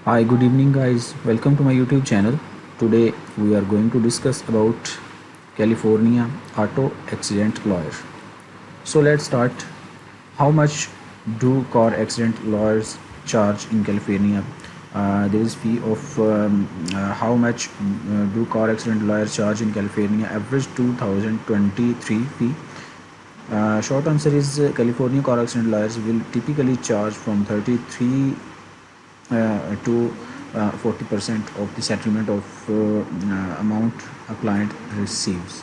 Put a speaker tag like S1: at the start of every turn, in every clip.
S1: Hi, good evening guys. Welcome to my YouTube channel. Today we are going to discuss about California auto accident lawyer. So let's start. How much do car accident lawyers charge in California? There is fee of how much do car accident lawyers charge in California? Average 2023 fee. Short answer is California car accident lawyers will typically charge from 33 to 40% of the settlement of amount a client receives.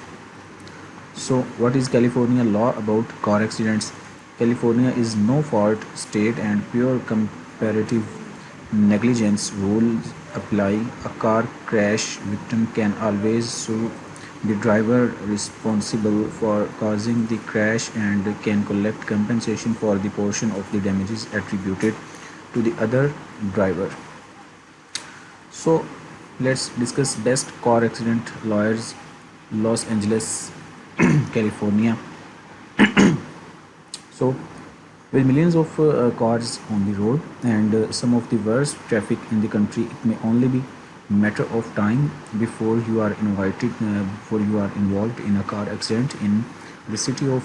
S1: So what is California law about car accidents? California is no fault state and pure comparative negligence rules apply. A car crash victim can always sue the driver responsible for causing the crash and can collect compensation for the portion of the damages attributed to the other driver. So let's discuss best car accident lawyers, Los Angeles, California. So with millions of cars on the road and some of the worst traffic in the country, it may only be matter of time before you are involved in a car accident in the city of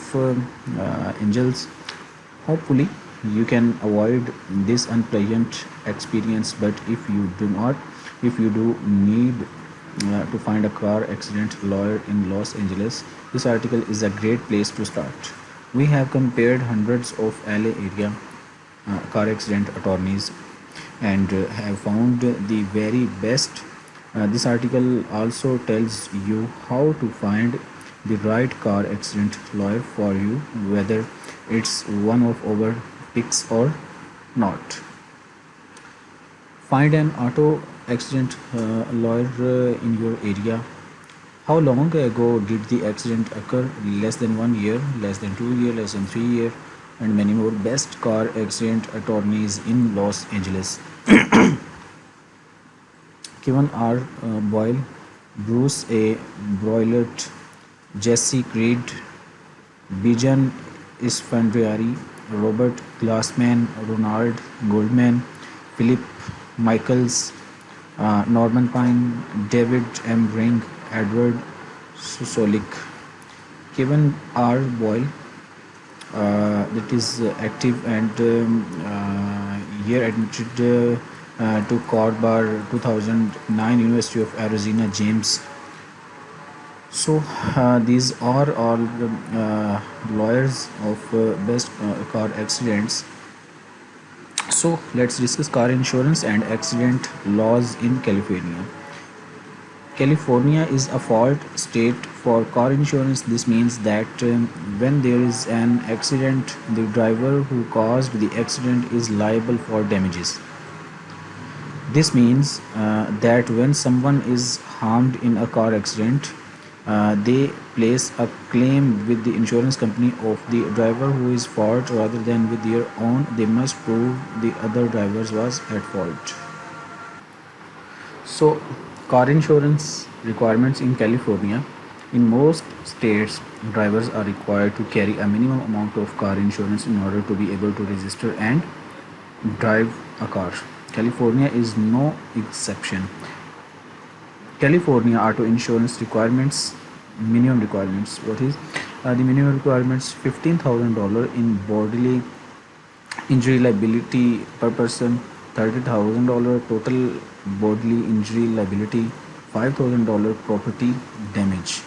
S1: Angels. Hopefully you can avoid this unpleasant experience, but if you do need to find a car accident lawyer in Los Angeles, this article is a great place to start. We have compared hundreds of LA area car accident attorneys and have found the very best. This article also tells you how to find the right car accident lawyer for you, whether it's one of our picks or not. Find an auto accident lawyer in your area. How long ago did the accident occur? Less than 1 year, less than 2 years, less than 3 years, and many more. Best car accident attorneys in Los Angeles. Kevin R. Boyle, Bruce A. Broilert, Jesse Creed, Bijan Isfandriari, Robert Glassman, Ronald Goldman, Philip Michaels, Norman Pine, David M. Ring, Edward Susolik, Kevin R. Boyle, that is active and year admitted to Court Bar 2009, University of Arizona, James. So these are all lawyers of best car accidents. So let's discuss car insurance and accident laws in California. California is a fault state for car insurance. This means that when there is an accident, the driver who caused the accident is liable for damages. This means that when someone is harmed in a car accident, they place a claim with the insurance company of the driver who is fault rather than with their own. They must prove the other driver was at fault. So, car insurance requirements in California. In most states, drivers are required to carry a minimum amount of car insurance in order to be able to register and drive a car. California is no exception. California auto insurance requirements, minimum requirements. What is the minimum requirements? $15,000 in bodily injury liability per person, $30,000 total bodily injury liability, $5,000 property damage.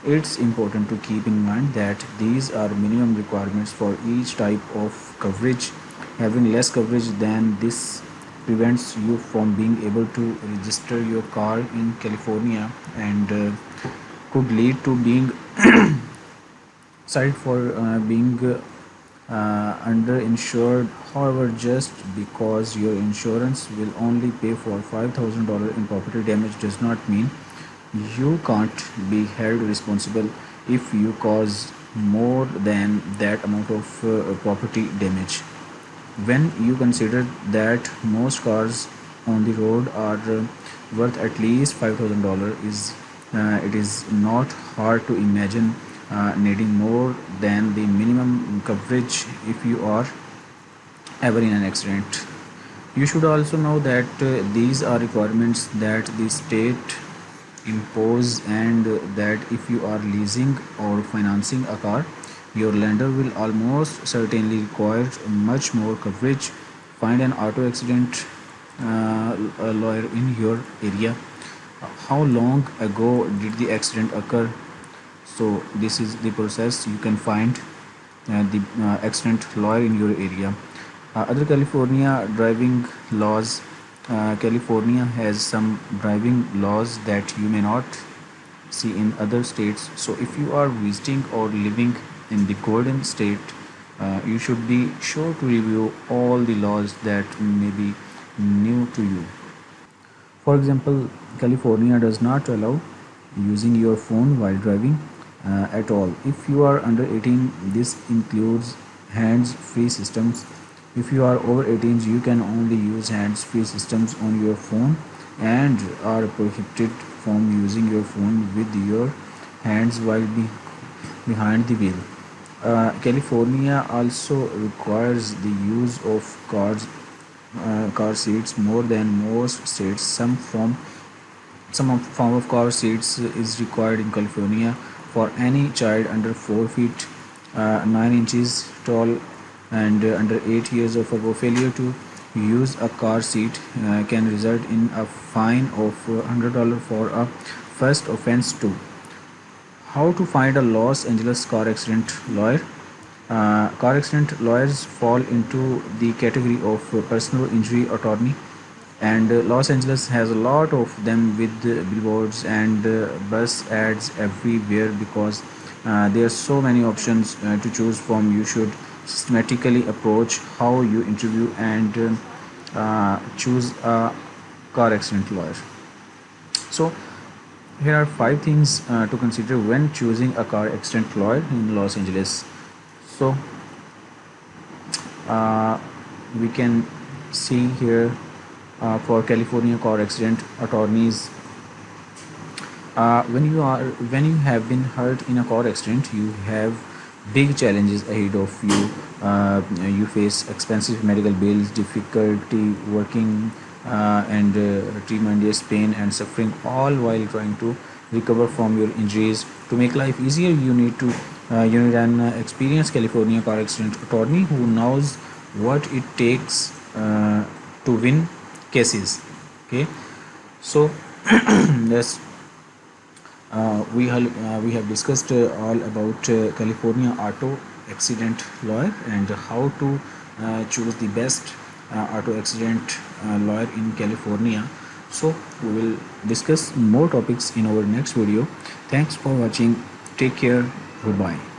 S1: It's important to keep in mind that these are minimum requirements for each type of coverage. Having less coverage than this prevents you from being able to register your car in California and could lead to being cited for being underinsured. However, just because your insurance will only pay for $5,000 in property damage does not mean you can't be held responsible if you cause more than that amount of property damage. When you consider that most cars on the road are worth at least $5,000, it is not hard to imagine needing more than the minimum coverage if you are ever in an accident. You should also know that these are requirements that the state impose, and that if you are leasing or financing a car, your lender will almost certainly require much more coverage. Find an auto accident lawyer in your area. How long ago did the accident occur? So this is the process. You can find the accident lawyer in your area. Other California driving laws. California has some driving laws that you may not see in other states. So if you are visiting or living in the Golden State, you should be sure to review all the laws that may be new to you. For example, California does not allow using your phone while driving at all. If you are under 18, this includes hands-free systems. If you are over 18, you can only use hands-free systems on your phone and are prohibited from using your phone with your hands while behind the wheel. California also requires the use of car seats more than most states. Some form of car seats is required in California for any child under 4 feet 9 inches tall and under 8 years of age. Failure to use a car seat can result in a fine of $100 for a first offense too. How to find a Los Angeles car accident lawyer? Car accident lawyers fall into the category of personal injury attorney, and Los Angeles has a lot of them with billboards and bus ads everywhere because there are so many options to choose from. You should systematically approach how you interview and choose a car accident lawyer. So here are 5 things to consider when choosing a car accident lawyer in Los Angeles. So uh, we can see here for California car accident attorneys. When you have been hurt in a car accident, you have big challenges ahead of you. You face expensive medical bills, difficulty working, and tremendous pain and suffering, all while trying to recover from your injuries. To make life easier, you need an experienced California car accident attorney who knows what it takes to win cases. Okay, so let's we have discussed all about California auto accident lawyer and how to choose the best auto accident lawyer in California. So we will discuss more topics in our next video. Thanks for watching. Take care. Goodbye.